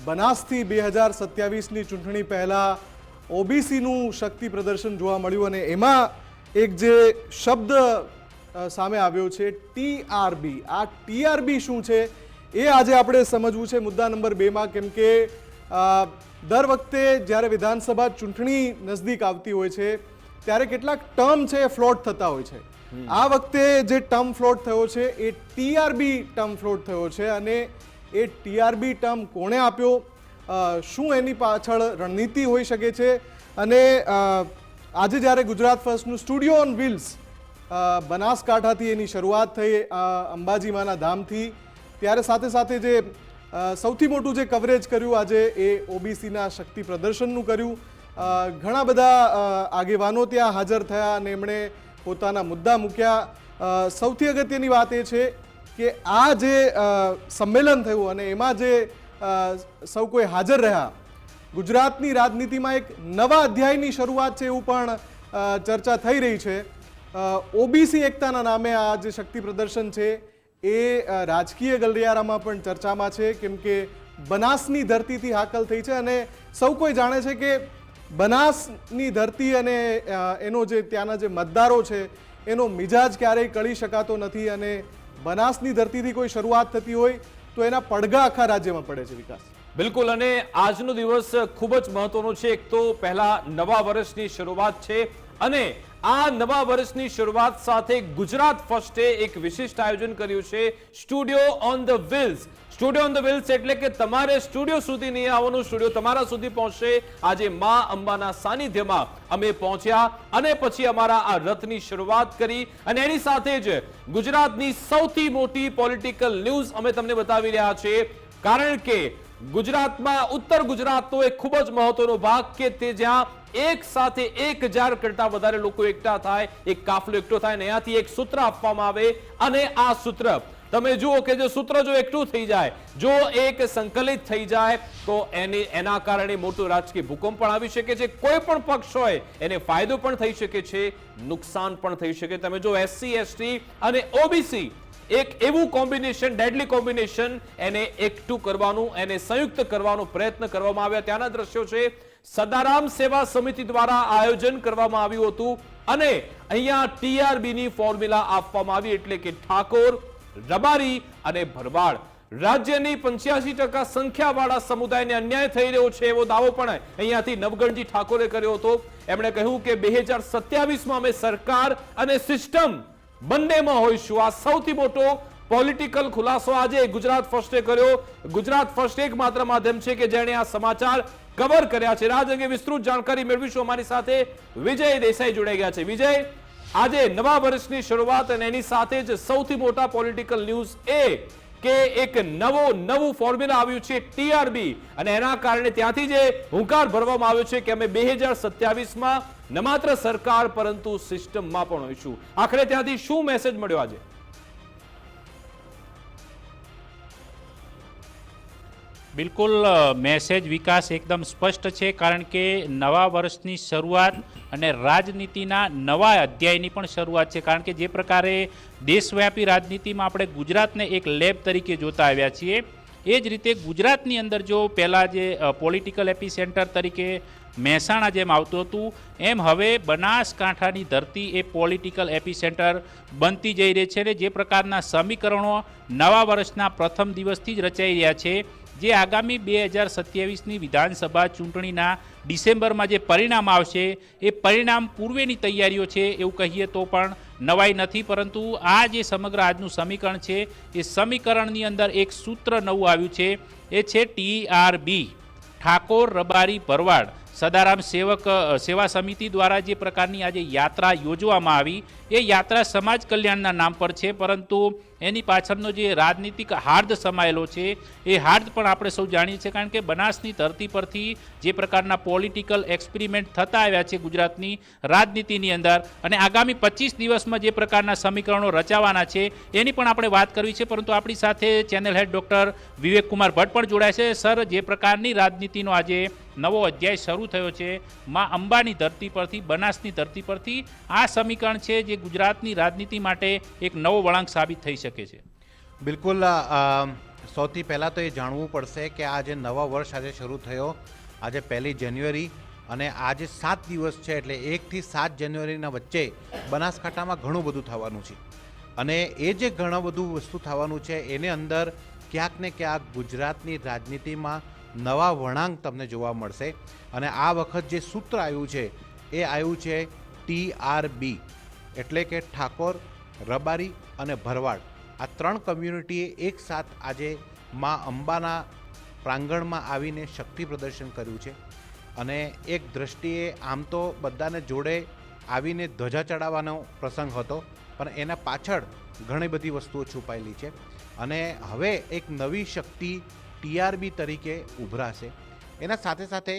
બનાસથી 2027ની ચૂંટણી પહેલા ઓબીસીનું શક્તિ પ્રદર્શન જોવા મળ્યું અને એમાં એક જે શબ્દ સામે આવ્યો છે ટીઆરબી. આ ટીઆરબી શું છે એ આજે આપણે સમજવું છે મુદ્દા નંબર 2માં, કેમ કે દર વખતે જ્યારે વિધાનસભા ચૂંટણી નજદીક આવતી હોય છે ત્યારે કેટલાક ટર્મ છે એ ફ્લોટ થતા હોય છે. આ વખતે જે ટર્મ ફ્લોટ થયો છે એ ટીઆરબી ટર્મ ફ્લોટ થયો છે અને એ ટીઆરબી ટર્મ કોણે આપ્યો, શું એની પાછળ રણનીતિ હોઈ શકે છે. અને આજે જ્યારે ગુજરાત ફર્સ્ટનું સ્ટુડિયો ઓન વ્હીલ્સ બનાસકાંઠાથી એની શરૂઆત થઈ, અંબાજીમાના ધામથી, ત્યારે સાથે સાથે જે સૌથી મોટું જે કવરેજ કર્યું આજે એ ઓબીસીના શક્તિ પ્રદર્શનનું કર્યું. ઘણા બધા આગેવાનો ત્યાં હાજર થયા અને એમણે પોતાના મુદ્દા મૂક્યા. સૌથી અગત્યની વાત એ છે કે આ જે સંમેલન થયું અને એમાં જે સૌ કોઈ હાજર રહ્યા, ગુજરાતની રાજનીતિમાં એક નવા અધ્યાયની શરૂઆત છે એવું પણ ચર્ચા થઈ રહી છે. ઓબીસી એકતાના નામે આ જે શક્તિ પ્રદર્શન છે એ રાજકીય ગલિયારામાં પણ ચર્ચામાં છે, કેમ કે બનાસની ધરતીથી હાકલ થઈ છે અને સૌ કોઈ જાણે છે કે બનાસની ધરતી અને એનો જે ત્યાંના જે મતદારો છે એનો મિજાજ ક્યારેય કળી શકાતો નથી અને બનાસની ધરતીથી કોઈ શરૂઆત થતી હોય તો એના પડઘા આખા રાજ્યમાં પડે છે. વિકાસ બિલકુલ, અને આજનો દિવસ ખૂબ જ મહત્વનો છે. એક તો પહેલા નવા વર્ષની શરૂઆત છે અને આ નવા વર્ષની શરૂઆત સાથે ગુજરાત ફર્સ્ટે એક વિશિષ્ટ આયોજન કર્યું છે, studio on the wheels. Studio on the wheels એટલે કે તમારે સ્ટુડિયો સુધી નહીં આવવાનું, સ્ટુડિયો તમારા સુધી પહોંચશે. આજે મા અંબાના સાનિધ્યમાં અમે પહોંચ્યા અને પછી અમારા આ રથની શરૂઆત કરી અને એની સાથે જ ગુજરાતની સૌથી મોટી પોલિટિકલ ન્યૂઝ અમે તમને બતાવી રહ્યા છીએ. કારણ કે ગુજરાતમાં ઉત્તર ગુજરાતનો એક ખૂબ જ મહત્વનો ભાગ કે તે જ્યાં એક સાથે 1000 કરતા વધારે લોકો એકઠા થાય, એક કાફલો એકઠો થાય અને અહીંયાથી એક સૂત્ર આપવામાં આવે અને આ સૂત્ર તમે જુઓ કે જો સૂત્ર જો એકઠું થઈ જાય, જો એક સંકલિત થઈ જાય તો એના કારણે મોટો રાજકીય ભૂકંપ પણ આવી શકે છે. કોઈ પણ પક્ષ હોય એને ફાયદો પણ થઈ શકે છે, નુકસાન પણ થઈ શકે. તમે જો એસસી એસટી અને ઓબીસી એક એવું કોમ્બિનેશન, ડેડલી કોમ્બિનેશન, એને એકઠું કરવાનું, એને સંયુક્ત કરવાનો પ્રયત્ન કરવામાં આવ્યા. ત્યાંના દ્રશ્યો છે. સદારામ સેવા સમિતિ દ્વારા આયોજન કરવામાં આવ્યું હતું અને અહીંયા ટીઆરબી ની ફોર્મ્યુલા આપવામાં આવી, એટલે કે ઠાકોર, રબારી અને ભરવાડ. રાજ્યની 85% સંખ્યાવાળા સમુદાયને અન્યાય થઈ રહ્યો છે એવો દાવો પણ અહીંયાથી નવગણજી ઠાકોરે કર્યો હતો. એમણે કહ્યું કે 2027માં અમે સરકાર અને સિસ્ટમ બંનેમાં હોઈશું. આ સૌથી મોટો પોલિટિકલ ખુલાસો આજે ગુજરાત ફર્સ્ટે કર્યો. ગુજરાત ફર્સ્ટ એકમાત્ર માધ્યમ છે કે જેણે આ સમાચાર કવર કર્યા છે. રાજ અંગે વિસ્તૃત જાણકારી મેળવીશું. અમારી સાથે વિજય દેસાઈ જોડાઈ ગયા છે. વિજય, આજે નવા વર્ષની શરૂઆત અને એની સાથે જ સૌથી મોટા પોલિટિકલ ન્યૂઝ એ કે એક નવું ફોર્મ્યુલા આવ્યું છે ટીઆરબી અને એના કારણે ત્યાંથી જે હુંકાર ભરવામાં આવ્યો છે કે અમે 2027માં ન માત્ર સરકાર પરંતુ સિસ્ટમમાં પણ હોઈશું. આખરે ત્યાંથી શું મેસેજ મળ્યો આજે? બિલકુલ, મેસેજ વિકાસ એકદમ સ્પષ્ટ છે. કારણ કે નવા વર્ષની શરૂઆત અને રાજનીતિના નવા અધ્યાયની પણ શરૂઆત છે. કારણ કે જે પ્રકારે દેશવ્યાપી રાજનીતિમાં આપણે ગુજરાતને એક લેબ તરીકે જોતા આવ્યા છીએ, એ જ રીતે ગુજરાતની અંદર જો પહેલાં જે પોલિટિકલ એપી સેન્ટર તરીકે મહેસાણા જેમ આવતું હતું, એમ હવે બનાસકાંઠાની ધરતી એ પોલિટિકલ એપી સેન્ટર બનતી જઈ રહી છે. અને જે પ્રકારના સમીકરણો નવા વર્ષના પ્રથમ દિવસથી જ રચાઈ રહ્યા છે, જે આગામી 2027ની વિધાનસભા ચૂંટણીના ડિસેમ્બરમાં જે પરિણામ આવશે એ પરિણામ પૂર્વેની તૈયારીઓ છે એવું કહીએ તો પણ નવાઈ નથી. પરંતુ આ જે સમગ્ર આજનું સમીકરણ છે એ સમીકરણની અંદર એક સૂત્ર નવું આવ્યું છે, એ છે ટીઆરબી, ઠાકોર, રબારી, ભરવાડ. સદારામ સેવા સમિતિ દ્વારા જે પ્રકારની આજે યાત્રા યોજવામાં આવી, એ યાત્રા સમાજ કલ્યાણના નામ પર છે, પરંતુ એની પાછળનો જે રાજનીતિક હાર્દ સમાયેલો છે એ હાર્દ પણ આપણે સૌ જાણીએ છીએ. કારણ કે બનાસની ધરતી પરથી જે પ્રકારના પોલિટિકલ એક્સપેરિમેન્ટ થતા આવ્યા છે ગુજરાતની રાજનીતિની અંદર, અને આગામી 25 દિવસમાં જે પ્રકારના સમીકરણો રચાવાના છે એની પણ આપણે વાત કરવી છે. પરંતુ આપણી સાથે ચેનલ હેડ ડૉક્ટર વિવેક કુમાર ભટ્ટ પણ જોડાય છે. સર, જે પ્રકારની રાજનીતિનો આજે નવો અધ્યાય શરૂ થયો છે માં અંબાની ધરતી પરથી, બનાસની ધરતી પરથી, આ સમીકરણ છે જે ગુજરાતની રાજનીતિ માટે એક નવો વળાંક સાબિત થઈ શકે છે. બિલકુલ, સૌથી પહેલાં તો એ જાણવું પડશે કે આ જે નવા વર્ષ આજે શરૂ થયો, આજે 1 જાન્યુઆરી, અને આજે 7 દિવસ છે, એટલે 1 થી 7 જાન્યુઆરીના વચ્ચે બનાસકાંઠામાં ઘણું બધું થવાનું છે. અને એ જે ઘણું બધું વસ્તુ થવાનું છે એને અંદર ક્યાંક ને ક્યાંક ગુજરાતની રાજનીતિમાં નવા વળાંક તમને જોવા મળશે. અને આ વખત જે સૂત્ર આવ્યું છે એ આવ્યું છે TRB, એટલે કે ઠાકોર, રબારી અને ભરવાડ. આ 3 કમ્યુનિટીએ એકસાથ આજે મા અંબાના પ્રાંગણમાં આવીને શક્તિ પ્રદર્શન કર્યું છે. અને એક દ્રષ્ટિએ આમ તો બધાને જોડે આવીને ધ્વજા ચડાવવાનો પ્રસંગ હતો, પણ એના પાછળ ઘણી બધી વસ્તુઓ છુપાયેલી છે. અને હવે એક નવી શક્તિ TRB તરીકે ઉભરાશે. એના સાથે સાથે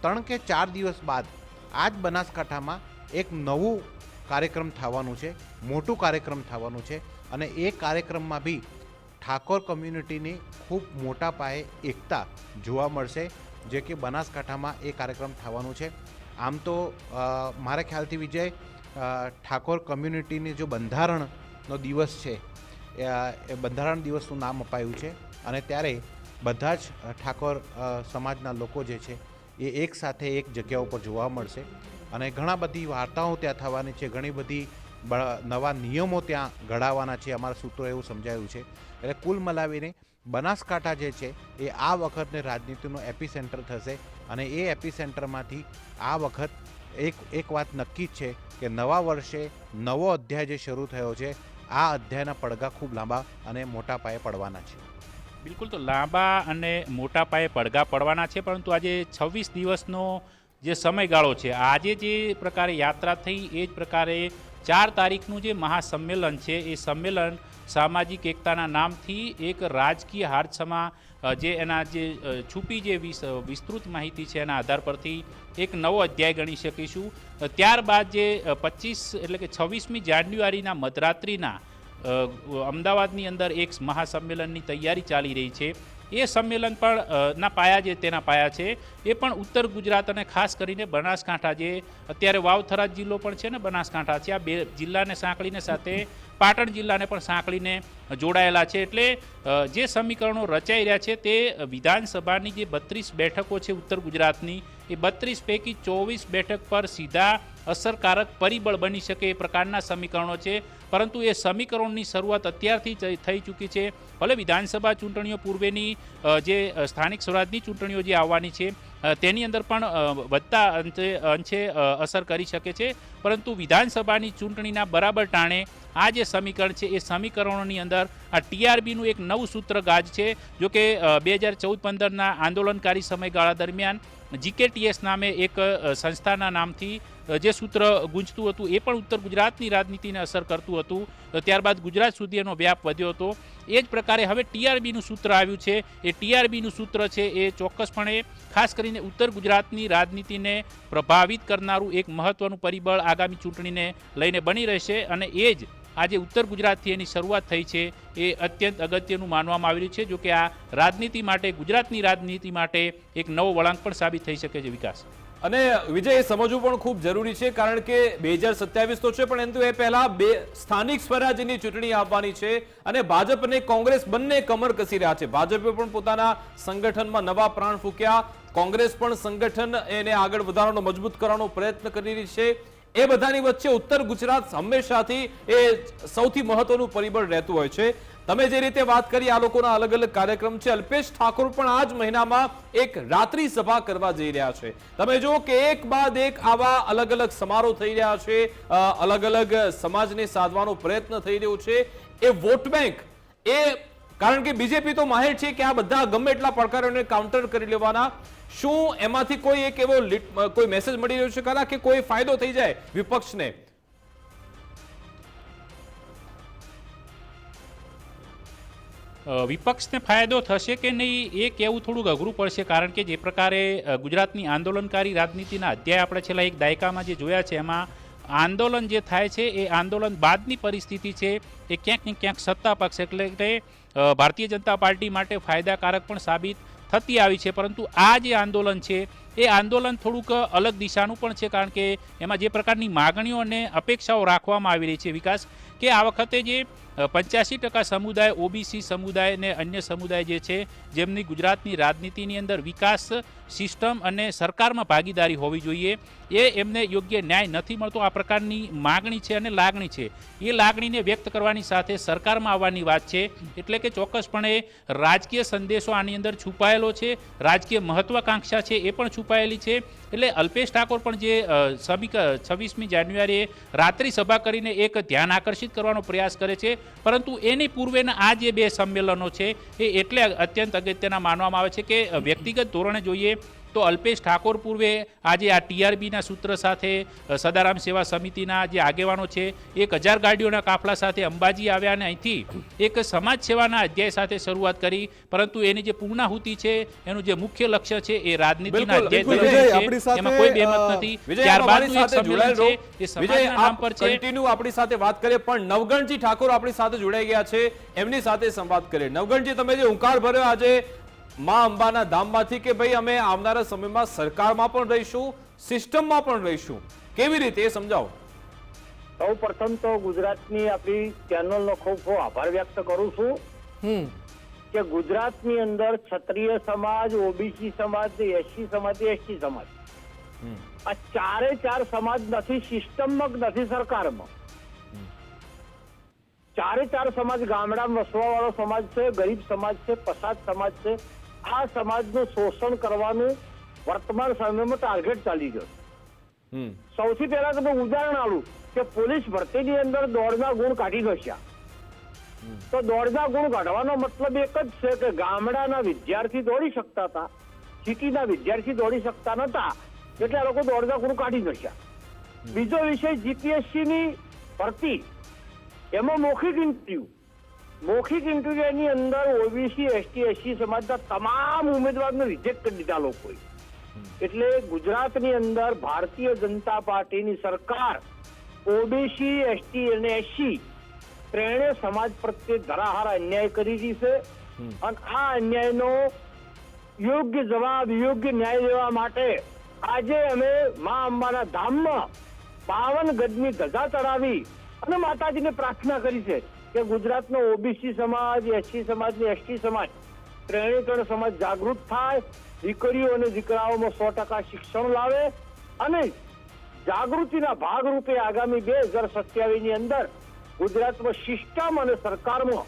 3 કે 4 દિવસ બાદ આ જ બનાસકાંઠામાં એક નવું કાર્યક્રમ થવાનું છે, મોટું કાર્યક્રમ થવાનું છે. અને એ કાર્યક્રમમાં બી ઠાકોર કમ્યુનિટીની ખૂબ મોટા પાયે એકતા જોવા મળશે, જે કે બનાસકાંઠામાં એ કાર્યક્રમ થવાનું છે. આમ તો મારા ખ્યાલથી વિજય, ઠાકોર કમ્યુનિટીની જો બંધારણનો દિવસ છે એ બંધારણ દિવસનું નામ અપાયું છે. અને ત્યારે બધા જ ઠાકોર સમાજના લોકો જે છે એ એક સાથે એક જગ્યા ઉપર જોવા મળશે. અને ઘણા બધી વાર્તાઓ ત્યાં થવાની છે, ઘણી બધી નવા નિયમો ત્યાં ઘડાવવાના છે, અમારા સૂત્રો એવું સમજાયું છે. એટલે કુલ મલાવીને બનાસકાંઠા જે છે એ આ વખતને રાજનીતિનું એપિસેન્ટર થશે. અને એ એપિસેન્ટરમાંથી આ વખત એક વાત નક્કી જ છે કે નવા વર્ષે નવો અધ્યાય જે શરૂ થયો છે, આ અધ્યાયના પડઘા ખૂબ લાંબા અને મોટા પાયે પડવાના છે. બિલકુલ, તો લાંબા અને મોટા પાયે પડઘા પડવાના છે, પરંતુ આજે 26 દિવસનો જે સમયગાળો છે, આજે જે પ્રકારે યાત્રા થઈ એ જ પ્રકારે 4 તારીખનું જે મહાસંમેલન છે એ સંમેલન સામાજિક એકતાના નામથી એક રાજકીય હારસમાં જે એના જે છુપી જે વિસ્તૃત માહિતી છે એના આધાર પરથી એક નવો અધ્યાય ગણી શકીશું. ત્યારબાદ જે 25 એટલે કે 26મી જાન્યુઆરીના મધરાત્રિના અમદાવાદની અંદર એક મહાસંમેલનની તૈયારી ચાલી રહી છે. એ સંમેલન પણ ના પાયા જે તેના પાયા છે એ પણ ઉત્તર ગુજરાત અને ખાસ કરીને બનાસકાંઠા, જે અત્યારે વાવ-થરાદ જિલ્લો પણ છે ને બનાસકાંઠા છે, આ 2 જિલ્લાને સાંકળીને સાથે પાટણ જિલ્લાને પણ સાંકળીને જોડાયેલા છે. એટલે જે સમીકરણો રચાઈ રહ્યા છે તે વિધાનસભાની જે 32 બેઠકો છે ઉત્તર ગુજરાતની, એ 32 પૈકી 24 બેઠક પર સીધા અસરકારક પરિબળ બની શકે એ પ્રકારના સમીકરણો છે. પરંતુ એ સમીકરણોની શરૂઆત અત્યારથી થઈ ચૂકી છે. ભલે વિધાનસભા ચૂંટણીઓ પૂર્વેની જે સ્થાનિક સ્વરાજની ચૂંટણીઓ જે આવવાની છે તેની અંદર પણ વધતા અંશે અસર કરી શકે છે, પરંતુ વિધાનસભાની ચૂંટણીના બરાબર ટાણે આ જે સમીકરણ છે એ સમીકરણોની અંદર આ TRBનું એક નવું સૂત્ર ગાજ છે. જો કે 2014-15ના આંદોલનકારી સમયગાળા દરમિયાન GKTS નામે એક સંસ્થાના નામથી જે સૂત્ર ગુંજતું હતું એ પણ ઉત્તર ગુજરાતની રાજનીતિને અસર કરતું હતું. ત્યારબાદ ગુજરાત સુધી એનો વ્યાપ વધ્યો હતો. એ જ પ્રકારે હવે TRBનું સૂત્ર આવ્યું છે. એ TRBનું સૂત્ર છે એ ચોક્કસપણે ખાસ કરીને ઉત્તર ગુજરાતની રાજનીતિને પ્રભાવિત કરનારું એક મહત્વનું પરિબળ આગામી ચૂંટણીને લઈને બની રહેશે. અને એ જ આજે ઉત્તર ગુજરાતથી એની શરૂઆત થઈ છે એ અત્યંત અગત્યનું માનવામાં આવી રહ્યું છે. જો કે આ રાજનીતિ માટે, ગુજરાતની રાજનીતિ માટે એક નવો વળાંક પણ સાબિત થઈ શકે છે. વિકાસ અને વિજય, એ સમજવું પણ ખૂબ જરૂરી છે, કારણ કે 2027 તો છે, પણ એ પહેલા 2 સ્થાનિક સ્વરાજ્યની ચૂંટણી આવવાની છે અને ભાજપ અને કોંગ્રેસ બંને કમર કસી રહ્યા છે. ભાજપે પણ પોતાના સંગઠનમાં નવા પ્રાણ ફૂંક્યા, કોંગ્રેસ પણ સંગઠન એને આગળ વધારવાનો, મજબૂત કરવાનો પ્રયત્ન કરી રહી છે. એ બધાની વચ્ચે ઉત્તર ગુજરાત હંમેશાથી એ સૌથી મહત્વનું પરિબળ રહેતું હોય છે. તમે જે રીતે વાત કરી, આ લોકોના અલગ અલગ કાર્યક્રમ છે. અલ્પેશ ઠાકોર પણ આ જ મહિનામાં એક રાત્રિ સભા કરવા જઈ રહ્યા છે. તમે જુઓ કે એક બાદ એક આવા અલગ અલગ સમારોહ થઈ રહ્યા છે, અલગ અલગ સમાજને સાધવાનો પ્રયત્ન થઈ રહ્યો છે. એ વોટ બેંક, એ કારણ કે બીજેપી તો માહિર છે કે આ બધા ગમે એટલા પડકારોને કાઉન્ટર કરી લેવાના. શું એમાંથી કોઈ એક એવો કોઈ મેસેજ મળી રહ્યો છે ખરા કે કોઈ ફાયદો થઈ જાય વિપક્ષને? વિપક્ષને ફાયદો થશે કે નહીં એ કહેવું થોડુંક અઘરું પડશે, કારણ કે જે પ્રકારે ગુજરાતની આંદોલનકારી રાજનીતિના અધ્યાય આપણે છેલ્લા એક દાયકામાં જે જોયા છે એમાં આંદોલન જે થાય છે એ આંદોલન બાદની પરિસ્થિતિ છે એ ક્યાંક ને ક્યાંક સત્તા પક્ષ એટલે કે ભારતીય જનતા પાર્ટી માટે ફાયદાકારક પણ સાબિત થતી આવી છે. પરંતુ આ જે આંદોલન છે એ આંદોલન થોડુંક અલગ દિશાનું પણ છે, કારણ કે એમાં જે પ્રકારની માગણીઓ અને અપેક્ષાઓ રાખવામાં આવી રહી છે વિકાસ, કે આ વખતે જે 85% સમુદાય ઓબીસી સમુદાય અને અન્ય સમુદાય જે છે જેમની ગુજરાતની રાજનીતિની અંદર વિકાસ સિસ્ટમ અને સરકારમાં ભાગીદારી હોવી જોઈએ, એ એમને યોગ્ય ન્યાય નથી મળતો, આ પ્રકારની માગણી છે અને લાગણી છે. એ લાગણીને વ્યક્ત કરવાની સાથે સરકારમાં આવવાની વાત છે. એટલે કે ચોક્કસપણે રાજકીય સંદેશો આની અંદર છુપાયેલો છે, રાજકીય મહત્વાકાંક્ષા છે એ પણ છુપાયેલી છે. એટલે અલ્પેશ ઠાકોર પણ જે 26મી જાન્યુઆરીએ રાત્રિ સભા કરીને એક ધ્યાન આકર્ષિત કરવાનો પ્રયાસ કરે છે, પરંતુ એની પૂર્વેના આ જે બે સંમેલનો છે એ એટલે અત્યંત અગત્યના માનવામાં આવે છે કે વ્યક્તિગત ધોરણે જોઈએ તો અલ્પેશ ઠાકોર પૂર્વે આજે આ ટીઆરબીના સૂત્ર સાથે સદારામ સેવા સમિતિના જે આગેવાનો છે 1000 ગાડીઓના કાફલા સાથે અંબાજી આવ્યા અને અહીંથી એક સમાજ સેવાના અધ્યાય સાથે શરૂઆત કરી, પરંતુ એની જે પૂર્ણાહુતિ છે, એનું જે મુખ્ય લક્ષ્ય છે એ રાજનીતિના બિલકુલ, અધ્યાય આપણી તરફ છે. સાથે, એમાં કોઈ બેમત નથી. વિજય, ત્યારબાદનું આપણી એક સાથે સંમેલન છે જોડાયેલો એ વિજય, સમાજના નામ આપ પર છે. કન્ટિન્યુ આપણી સાથે વાત કરીએ, પણ નવગણજી ઠાકોર આપણી સાથે જોડાઈ ગયા છે, એમની સાથે સંવાદ કરીએ. નવગણજી, તમે જે હુંકાર ભર્યો આજે માં અંબાના ધામમાંથી કે ભાઈ અમે આવનારા સમયમાં સરકારમાં પણ રહીશું, સિસ્ટમમાં પણ રહીશું, કેવી રીતે એ સમજાવો. સૌ પ્રથમ તો ગુજરાતની આપણી ચેનલનો ખૂબ ખૂબ આભાર વ્યક્ત કરું છું કે ગુજરાતની અંદર ક્ષત્રિય સમાજ, ઓબીસી સમાજ, એસસી સમાજ, એસટી સમાજ, આ ચાર સમાજ નથી સિસ્ટમમાં, નથી સરકારમાં. ચાર સમાજ ગામડામાં વસવા વાળો સમાજ છે, ગરીબ સમાજ છે, પછાત સમાજ છે. આ સમાજનું શોષણ કરવાનું વર્તમાન સમયમાં ટાર્ગેટ ચાલી ગયો. સૌથી પહેલા તમે ઉદાહરણ આલું કે પોલીસ ભરતીની અંદર દોડના ગુણ કાઢી નાખ્યા. તો દોડના ગુણ કાઢવાનો મતલબ એક જ છે કે ગામડાના વિદ્યાર્થી દોડી શકતા હતા, સિટીના વિદ્યાર્થી દોડી શકતા નતા, એટલે આ લોકો દોડના ગુણ કાઢી નાખ્યા. બીજો વિષય જીપીએસસી ની ભરતી, એમાં મૌખિક ઇન્ટરવ્યુની અંદર ઓબીસી, એસટી, એસસી સમાજના તમામ ઉમેદવારને રિજેક્ટ કરી દીધા લોકોએ. એટલે ગુજરાતની અંદર ભારતીય જનતા પાર્ટીની સરકાર ઓબીસી, એસટી અને એસસી ત્રણેય સમાજ પ્રત્યે ધરાહાર અન્યાય કરી રહી છે. અને આ અન્યાયનો યોગ્ય જવાબ, યોગ્ય ન્યાય લેવા માટે આજે અમે મા અંબાના ધામમાં 52 ગજની ધજા ચડાવી અને માતાજીને પ્રાર્થના કરી છે કે ગુજરાતનો ઓબીસી સમાજ, એસસી સમાજ ને એસટી સમાજ ત્રણેય સમાજ જાગૃત થાય, દીકરીઓ અને દીકરાઓમાં 100% શિક્ષણ લાવે અને જાગૃતિના ભાગરૂપે આગામી 2027 ની અંદર ગુજરાતમાં સિસ્ટમ અને સરકારમાં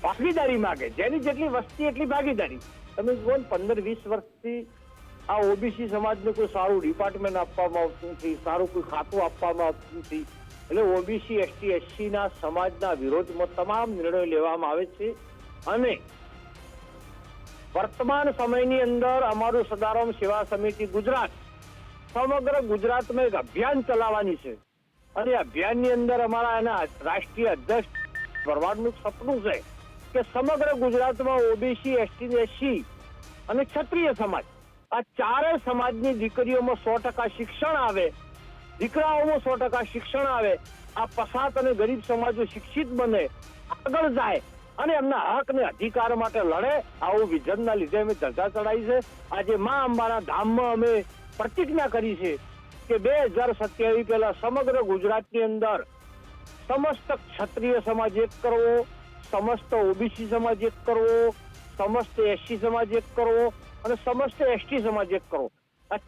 ભાગીદારી માંગે. જેની જેટલી વસ્તી એટલી ભાગીદારી. તમે જુઓ 15-20 વર્ષથી આ ઓબીસી સમાજને કોઈ સારું ડિપાર્ટમેન્ટ આપવામાં આવતું નથી, સારું કોઈ ખાતું આપવામાં આવતું નથી. એટલે ઓબીસી, એસટી, એસસી ના સમાજના વિરોધમાં તમામ નિર્ણયો લેવામાં આવે છે. અને વર્તમાન સમયની અંદર અમારું સદારામ સેવા સમિતિ ગુજરાત સમગ્ર ગુજરાતમાં એક અભિયાન ચલાવવાની છે. અને અભિયાનની અંદર અમારા એના રાષ્ટ્રીય અધ્યક્ષ ભરવાડનું સપનું છે કે સમગ્ર ગુજરાતમાં ઓબીસી, એસટી, એસસી અને ક્ષત્રિય સમાજ, આ ચારે સમાજની દીકરીઓમાં 100% શિક્ષણ આવે, દીકરાઓમાં 100% શિક્ષણ આવે. આ પછાત અને ગરીબ સમાજો શિક્ષિત બને, આગળ જાય અને એમના હક અને અધિકાર માટે લડે. આવું વિઝનના લીધે અમે ધજા ચડાવી છે. આજે મા અંબાના ધામમાં અમે પ્રતિજ્ઞા કરી છે કે 2027 પહેલા સમગ્ર ગુજરાતની અંદર સમસ્ત ક્ષત્રિય સમાજ એક કરવો, સમસ્ત ઓબીસી સમાજ એક કરવો, સમસ્ત એસસી સમાજ એક કરવો અને સમસ્ત એસટી સમાજ એક કરવો. આ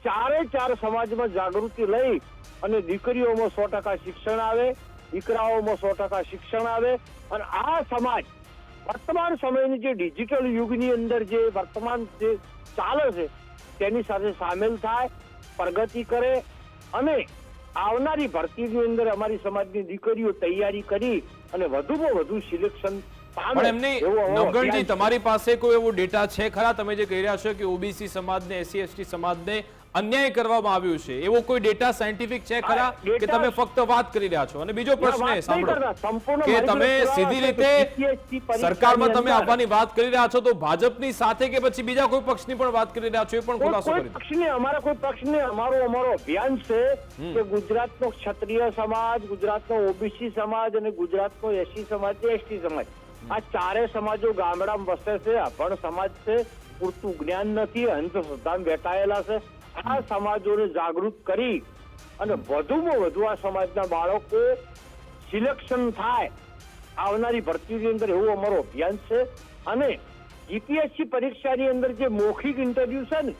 ચાર સમાજમાં જાગૃતિ લઈ અને દીકરીઓમાં 100% શિક્ષણ આવે, દીકરાઓમાં 100% શિક્ષણ આવે. અને આ સમાજ વર્તમાન સમયની જે ડિજિટલ યુગની અંદર જે વર્તમાન જે ચાલે છે તેની સાથે સામેલ થાય, પ્રગતિ કરે અને આવનારી ભરતીની અંદર અમારી સમાજની દીકરીઓ તૈયારી કરી અને વધુમાં વધુ સિલેક્શન પણ એમની નવગણજી, તમારી પાસે કોઈ એવો ડેટા છે ખરા? તમે જે કહી રહ્યા છો કે ઓબીસી સમાજને, એસસી એસટી સમાજને અન્યાય કરવામાં આવ્યું છે, એવો કોઈ ડેટા સાયન્ટિફિક છે ખરા કે તમે ફક્ત વાત કરી રહ્યા છો? અને બીજો પ્રશ્ન એ સાંભળો કે તમે સીધી રીતે સરકારમાં તમે આવવાની વાત કરી રહ્યા છો, તો ભાજપની સાથે કે પછી બીજા કોઈ પક્ષની પણ વાત કરી રહ્યા છો, એ પણ ખુલાસો કરી દો. પક્ષની અમારા કોઈ પક્ષને અમારો અભિયાન છે કે ગુજરાતનો ક્ષત્રિય સમાજ, ગુજરાતનો ઓબીસી સમાજ અને ગુજરાતનો એસસી સમાજ, એસટી સમાજ, આ ચારે સમાજો ગામડામાં વસે છે, અભણ સમાજ છે, પૂરતું જ્ઞાન નથી, અંધશ્રદ્ધામાં બેઠાયેલા છે. આ સમાજોને જાગૃત કરી અને વધુમાં વધુ આ સમાજના બાળકો સિલેક્શન થાય આવનારી ભરતીની અંદર, એવું અમારો અભિયાન છે. અને જીપીએસસી પરીક્ષાની અંદર જે મૌખિક ઇન્ટરવ્યુ છે ને,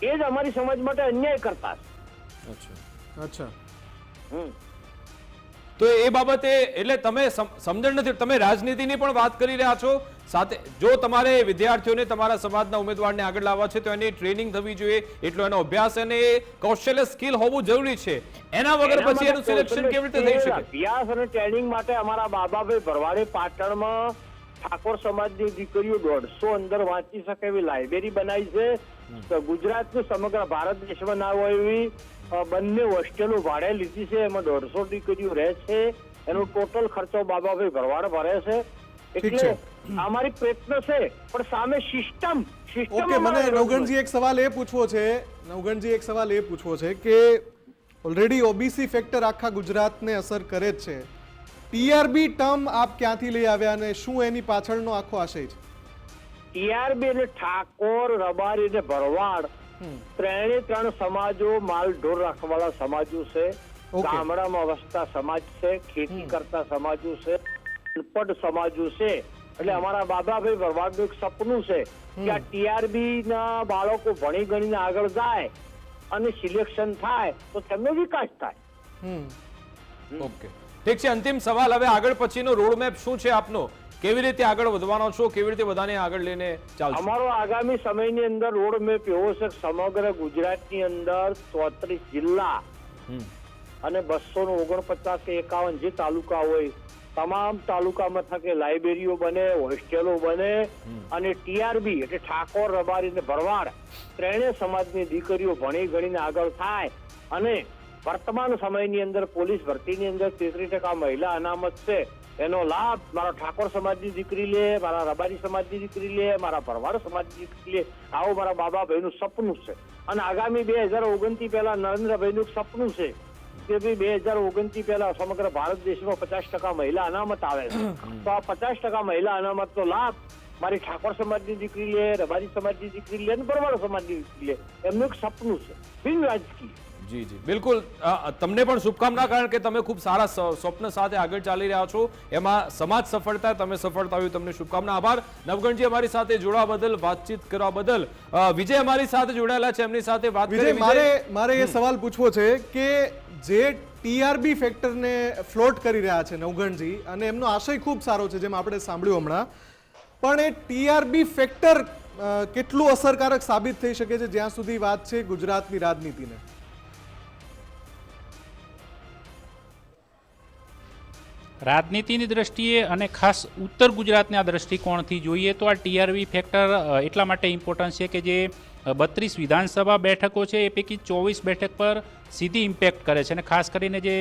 એ જ અમારી સમાજ માટે અન્યાય કરતા છે. અચ્છા. તો એ બાબતે એટલે તમે સમજણ નથી, તમે રાજનીતિની પણ વાત કરી રહ્યા છો. સાથે જો તમારે વિદ્યાર્થીઓને તમારા સમાજના ઉમેદવારને આગળ લાવવા છે તો એની ટ્રેનિંગ થવી જોઈએ, એટલો એનો અભ્યાસ અને કૌશલ્ય સ્કિલ હોવું જરૂરી છે. એના વગર પછી એનું સિલેક્શન કેવી રીતે થઈ શકે? અભ્યાસ અને ટ્રેનિંગ માટે અમારા બાબાભાઈ ભરવાડે પાટણમાં ઠાકોર સમાજની દીકરીઓ 150 અંદર વાંચી શકે એવી લાઇબ્રેરી બનાવી છે. ગુજરાતની સમગ્ર ભારત દેશમાં ના હોય એવી બંને હોસ્ટેલો ભાડે લીધી છે. એમાં 150 દીકરીઓ રહે છે. એનો ટોટલ ખર્ચો બાબાભાઈ ભરવાડ ભરે છે. એટલે અમારી પ્રયત્ન છે, પણ સામે સિસ્ટમ ઓકે. મને નવગણજી એક સવાલ એ પૂછવો છે કે ઓલરેડી ઓબીસી ફેક્ટર આખા ગુજરાતને અસર કરે જ છે. ટીઆરબી ટર્મ આપ ક્યાંથી લઈ આવ્યા અને શું એની પાછળનો આખો આશય છે? ટીઆરબી અને ઠાકોર, રબારી અને ભરવાડ ત્રણે સમાજો માલ ઢોર રાખવાવાળા સમાજો છે. ગામડામાં વસતા સમાજ છે, ખેતી કરતા સમાજો છે, અનપઢ સમાજો છે. એટલે અમારા બાબાભાઈ ભરવાડનું એક સપનું છે કે આ ટીઆરબી ના બાળકો ભણી ગણીને આગળ જાય અને સિલેક્શન થાય તો તેમનો વિકાસ થાય. ઓકે, ઠીક છે. અંતિમ સવાલ, હવે આગળ પછીનો રોડમેપ શું છે આપનો? કેવી રીતે આગળ વધવાનો છો? કેવી રીતે બધાને આગળ લઈને ચાલશો? અમારો આગામી સમયની અંદર રોડમેપ એવો છે, સમગ્ર ગુજરાતની અંદર 34 જિલ્લા અને 249 કે 51 જે તાલુકા હોય, તમામ તાલુકા મથકે લાઇબ્રેરીઓ બને, હોસ્ટેલો બને. અને ટીઆરબી એટલે ઠાકોર, રબારી અને ભરવાડ ત્રણેય સમાજની દીકરીઓ ભણી ગણીને આગળ થાય. અને વર્તમાન સમયની અંદર પોલીસ ભરતીની અંદર 33% મહિલા અનામત છે. એનો લાભ મારા ઠાકોર સમાજની દીકરી લે, મારા રબારી સમાજની દીકરી લે, મારા ભરવાડ સમાજની દીકરી લે. આવું મારા બાબાભાઈનું સપનું છે. અને આગામી 2029 પહેલા નરેન્દ્રભાઈનું સપનું છે કે ભાઈ 2029 પહેલા સમગ્ર ભારત દેશમાં 50% મહિલા અનામત આવે છે. તો આ 50% મહિલા અનામતનો લાભ મારી ઠાકોર સમાજની દીકરી લે, રબારી સમાજની દીકરી લે અને ભરવાડ સમાજની દીકરી લે. એમનું એક સપનું છે, બિન રાજકીય. જી જી, બિલકુલ. તમને પણ શુભકામના, કારણ કે તમે ખૂબ સારા સ્વપ્ન સાથે આગળ ચાલી રહ્યા છો. એમાં સમાજ સફળતા, તમે સફળતા હોય, તમને શુભકામના. આભાર નવગણજી, અમારી સાથે જોડાવા બદલ, વાતચીત કરવા બદલ. વિજય અમારી સાથે જોડાયેલા છે, એમની સાથે વાત કરી. મારે એ સવાલ પૂછવો છે કે જે ટીઆરબી ફેક્ટરને ફ્લોટ કરી રહ્યા છે નવગણજી, અને એમનો આશય ખૂબ સારો છે જેમ આપણે સાંભળ્યું હમણાં, પણ એ ટીઆરબી ફેક્ટર કેટલું અસરકારક સાબિત થઈ શકે છે જ્યાં સુધી વાત છે ગુજરાતની રાજનીતિને? રાજનીતિની દ્રષ્ટિએ અને ખાસ ઉત્તર ગુજરાતના દૃષ્ટિકોણથી જોઈએ તો આ ટીઆરબી ફેક્ટર એટલા માટે ઇમ્પોર્ટન્ટ છે કે જે 32 વિધાનસભા બેઠકો છે એ પૈકી 24 બેઠક પર સીધી ઇમ્પેક્ટ કરે છે. અને ખાસ કરીને જે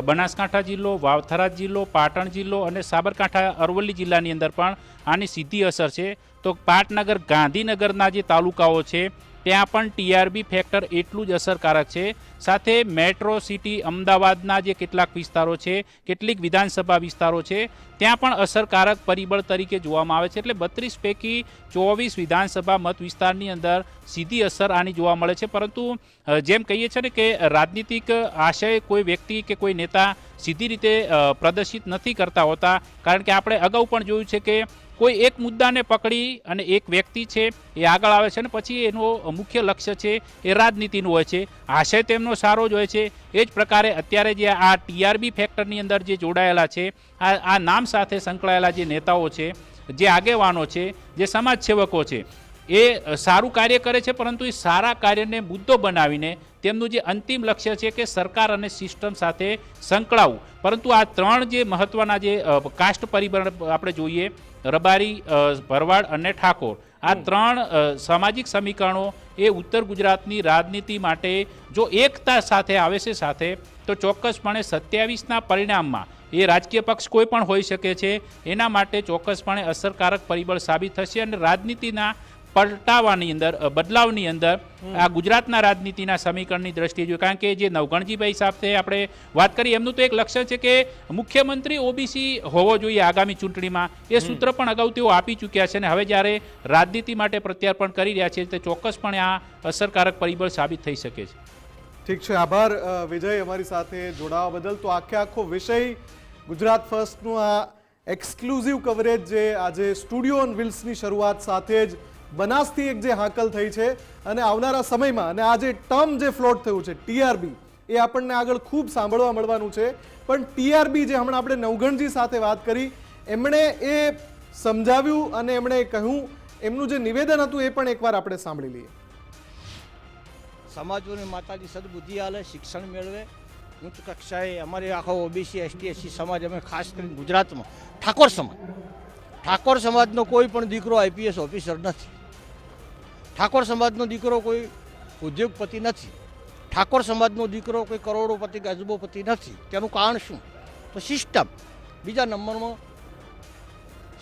બનાસકાંઠા જિલ્લો, વાવથરા જિલ્લો, પાટણ જિલ્લો અને સાબરકાંઠા અરવલ્લી જિલ્લાની અંદર પણ આની સીધી અસર છે. તો પાટનગર, ગાંધીનગરના જે તાલુકાઓ છે ત્યાં પણ ટીઆરબી ફેક્ટર એટલું જ અસરકારક છે. સાથે મેટ્રો સિટી અમદાવાદના જે કેટલાક વિસ્તારો છે, કેટલીક વિધાનસભા વિસ્તારો છે, ત્યાં પણ અસરકારક પરિબળ તરીકે જોવામાં આવે છે. એટલે 32 પૈકી 24 વિધાનસભા મત વિસ્તારની અંદર સીધી અસર આની જોવા મળે છે. પરંતુ જેમ કહીએ છીએ ને કે રાજનીતિક આશય કોઈ વ્યક્તિ કે કોઈ નેતા સીધી રીતે પ્રદર્શિત નથી કરતા હોતા, કારણ કે આપણે અગાઉ પણ જોયું છે કે કોઈ એક મુદ્દાને પકડી અને એક વ્યક્તિ છે એ આગળ આવે છે અને પછી એનો મુખ્ય લક્ષ્ય છે એ રાજનીતિનું હોય છે. આશય તેમનો સારો જ હોય છે. એ જ પ્રકારે અત્યારે જે આ ટીઆરબી ફેક્ટરની અંદર જે જોડાયેલા છે, આ નામ સાથે સંકળાયેલા જે નેતાઓ છે, જે આગેવાનો છે, જે સમાજ સેવકો છે, એ સારું કાર્ય કરે છે, પરંતુ એ સારા કાર્યને મુદ્દો બનાવીને તેમનું જે અંતિમ લક્ષ્ય છે કે સરકાર અને સિસ્ટમ સાથે સંકળાવવું. પરંતુ આ ત્રણ જે મહત્વના જે કાસ્ટ પરિબળ આપણે જોઈએ, રબારી, ભરવાડ અને ઠાકોર, આ ત્રણ સામાજિક સમીકરણો એ ઉત્તર ગુજરાતની રાજનીતિ માટે જો એકતા સાથે આવે છે સાથે, તો ચોક્કસપણે 27ના પરિણામમાં એ રાજકીય પક્ષ કોઈ પણ હોઈ શકે છે, એના માટે ચોક્કસપણે અસરકારક પરિબળ સાબિત થશે અને રાજનીતિના પલટાવાની અંદર બદલાવની અંદર આ ગુજરાતના રાજનીતિના સમીકરણની દ્રષ્ટિએ જોઈએ. કારણ કે જે નવઘણજીભાઈ સાથે આપણે વાત કરી એમનું તો એક લક્ષ્ય છે કે મુખ્યમંત્રી ઓબીસી હોવો જોઈએ આગામી ચૂંટણીમાં. એ સૂત્ર પણ અગાઉ તેઓ આપી ચૂક્યા છે અને હવે જ્યારે રાજનીતિ માટે પ્રત્યાર્પણ કરી રહ્યા છે તે ચોક્કસપણે આ અસરકારક પરિબળ સાબિત થઈ શકે છે. ઠીક છે, આભાર વિજય અમારી સાથે જોડાવા બદલ. તો આખો વિષય ગુજરાત ફર્સ્ટનું આ એક્સક્લુઝિવ કવરેજ જે આજે સ્ટુડિયો ઓન વ્હીલ્સની શરૂઆત સાથે જ બનાસથી એક જે હાકલ થઈ છે અને આવનારા સમયમાં અને આ જે ટર્મ જે ફ્લોટ થયું છે ટીઆરબી એ આપણને આગળ ખૂબ સાંભળવા મળવાનું છે. પણ ટીઆરબી જે હમણાં આપણે નવઘણજી સાથે વાત કરી એમણે એ સમજાવ્યું અને એમણે કહ્યું, એમનું જે નિવેદન હતું એ પણ એકવાર આપણે સાંભળી લઈએ. સમાજોની માતાજી સદબુદ્ધિ આલે, શિક્ષણ મેળવે, ઉચ્ચ કક્ષાએ અમારે આખો ઓબીસી એસટી એસસી સમાજ, અમે ખાસ કરીને ગુજરાતમાં ઠાકોર સમાજનો કોઈ પણ દીકરો આઈપીએસ ઓફિસર નથી. ઠાકોર સમાજનો દીકરો કોઈ ઉદ્યોગપતિ નથી. ઠાકોર સમાજનો દીકરો કોઈ કરોડોપતિ કે અજબોપતિ નથી. તેનું કારણ શું? તો સિસ્ટમ. બીજા નંબરમાં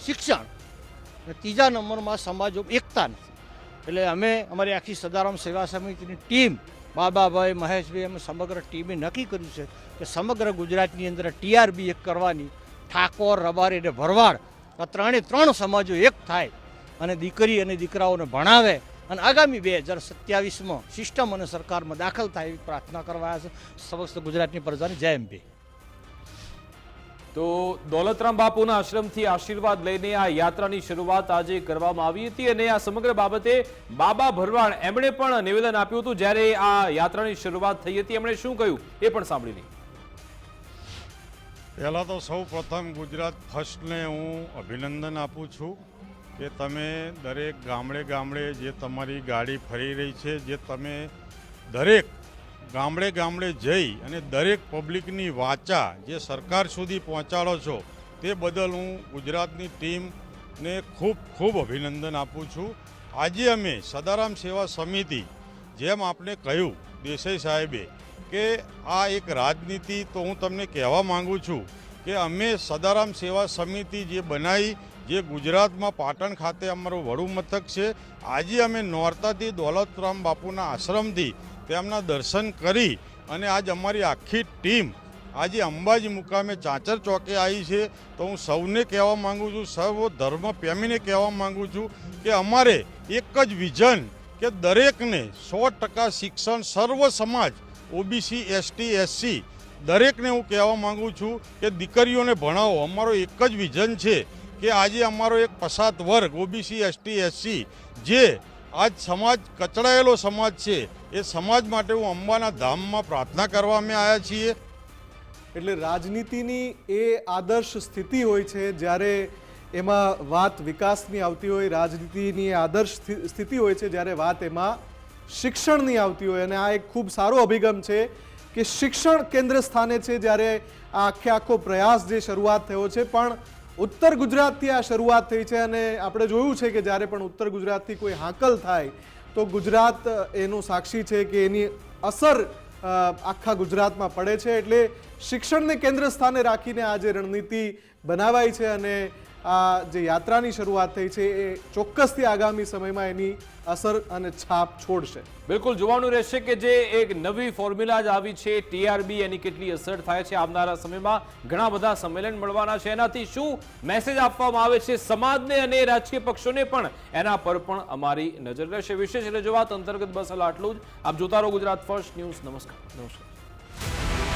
શિક્ષણ અને ત્રીજા નંબરમાં સમાજો એકતા નથી. એટલે અમે અમારી આખી સદારામ સેવા સમિતિની ટીમ, બાબાભાઈ, મહેશભાઈ, અમે સમગ્ર ટીમે નક્કી કર્યું છે કે સમગ્ર ગુજરાતની અંદર ટીઆરબી એક કરવાની. ઠાકોર, રબારી અને ભરવાડ આ ત્રણ સમાજો એક થાય અને દીકરી અને દીકરાઓને ભણાવે અને આગામી 2027માં સિસ્ટમ અને સરકારમાં દાખલ થાય એવી પ્રાર્થના કરવા છે સમસ્ત ગુજરાતની પ્રજાની. જય અંબે. તો દોલતરામ બાપુના આશ્રમથી આશીર્વાદ લઈને આ યાત્રાની શરૂઆત આજે કરવામાં આવી હતી અને આ સમગ્ર બાબતે બાબા ભરવાડ એમણે પણ નિવેદન આપ્યું હતું જ્યારે આ યાત્રાની શરૂઆત થઈ હતી. એમણે શું કહ્યું એ પણ સાંભળી લઈએ. પહેલાં તો સૌ પ્રથમ ગુજરાત ફર્સ્ટને હું અભિનંદન આપું છું કે તમે દરેક ગામડે જે તમારી ગાડી ફરી રહી છે, જે તમે દરેક ગામડે જઈ અને દરેક પબ્લિકની વાચા જે સરકાર સુધી પહોંચાડો છો તે બદલ હું ગુજરાતની ટીમને ખૂબ અભિનંદન આપું છું. આજે અમે સદારામ સેવા સમિતિ, જેમ આપણે કહ્યું દેસાઈ સાહેબે કે આ એક રાજનીતિ, તો હું તમને કહેવા માગું છું કે અમે સદારામ સેવા સમિતિ જે બનાવી, જે ગુજરાતમાં પાટણ ખાતે અમારું વડું મથક છે, આજે અમે નોરતાથી દોલતરામ બાપુના આશ્રમથી તેમના દર્શન કરી અને આજ અમારી આખી ટીમ આજે અંબાજી મુકામે ચાચર ચોકે આવી છે. તો હું સૌને કહેવા માગું છું, સર્વ ધર્મ પ્રેમીને કહેવા માગું છું કે અમારે એક જ વિઝન કે દરેકને 100% શિક્ષણ, સર્વ સમાજ ઓબીસી એસટી એસસી દરેકને હું કહેવા માગું છું કે દીકરીઓને ભણાવો. અમારો એક જ વિઝન છે કે આજે અમારો એક પછાત વર્ગ ઓબીસી એસટી એસસી જે આજ સમાજ કચડાયેલો સમાજ છે એ સમાજ માટે હું અંબાના ધામમાં પ્રાર્થના કરવા અમે આવ્યા છીએ. એટલે રાજનીતિની એ આદર્શ સ્થિતિ હોય છે જ્યારે એમાં વાત વિકાસની આવતી હોય, રાજનીતિની આદર્શ સ્થિતિ હોય છે જ્યારે વાત એમાં શિક્ષણની આવતી હોય. અને આ એક ખૂબ સારો અભિગમ છે કે શિક્ષણ કેન્દ્ર સ્થાને છે જ્યારે આ આખો પ્રયાસ જે શરૂઆત થયો છે. પણ ઉત્તર ગુજરાતથી આ શરૂઆત થઈ છે અને આપણે જોયું છે કે જ્યારે પણ ઉત્તર ગુજરાતથી કોઈ હાકલ થાય તો ગુજરાત એનું સાક્ષી છે કે એની અસર આખા ગુજરાતમાં પડે છે. એટલે શિક્ષણને કેન્દ્ર સ્થાને રાખીને આ જે રણનીતિ બનાવાઈ છે અને આ જે યાત્રાની શરૂઆત થઈ છે એ ચોક્કસથી આગામી સમયમાં એની અસર અને છાપ છોડશે. બિલકુલ જોવાનું રહેશે કે જે એક નવી ફોર્મ્યુલા જ આવી છે ટીઆરબી, એની કેટલી અસર થાય છે. આવનારા સમયમાં ઘણા બધા સંમેલન મળવાના છે, એનાથી શું મેસેજ આપવામાં આવે છે સમાજને અને રાજકીય પક્ષોને પણ એના પર પણ અમારી નજર રહેશે. વિશેષ રજૂઆત અંતર્ગત બસ આટલું જ. આપ જોતા રહો ગુજરાત ફર્સ્ટ ન્યૂઝ. નમસ્કાર.